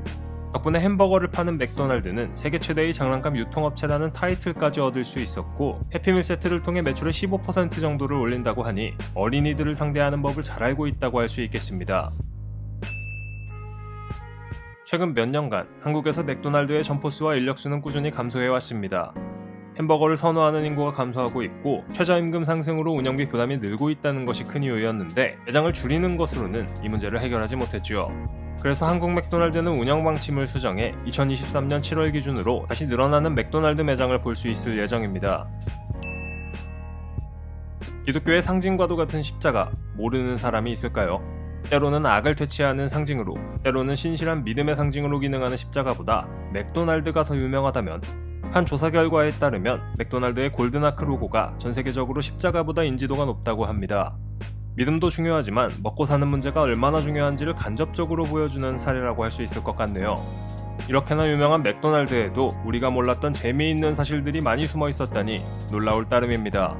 덕분에 햄버거를 파는 맥도날드는 세계 최대의 장난감 유통업체라는 타이틀까지 얻을 수 있었고 해피밀 세트를 통해 매출의 15% 정도를 올린다고 하니 어린이들을 상대하는 법을 잘 알고 있다고 할 수 있겠습니다. 최근 몇 년간 한국에서 맥도날드의 점포수와 인력수는 꾸준히 감소해왔습니다. 햄버거를 선호하는 인구가 감소하고 있고 최저임금 상승으로 운영비 부담이 늘고 있다는 것이 큰 이유였는데 매장을 줄이는 것으로는 이 문제를 해결하지 못했죠. 그래서 한국 맥도날드는 운영 방침을 수정해 2023년 7월 기준으로 다시 늘어나는 맥도날드 매장을 볼 수 있을 예정입니다. 기독교의 상징과도 같은 십자가, 모르는 사람이 있을까요? 때로는 악을 퇴치하는 상징으로, 때로는 신실한 믿음의 상징으로 기능하는 십자가보다 맥도날드가 더 유명하다면 한 조사 결과에 따르면 맥도날드의 골든아크 로고가 전 세계적으로 십자가보다 인지도가 높다고 합니다. 믿음도 중요하지만 먹고 사는 문제가 얼마나 중요한지를 간접적으로 보여주는 사례라고 할 수 있을 것 같네요. 이렇게나 유명한 맥도날드에도 우리가 몰랐던 재미있는 사실들이 많이 숨어 있었다니 놀라울 따름입니다.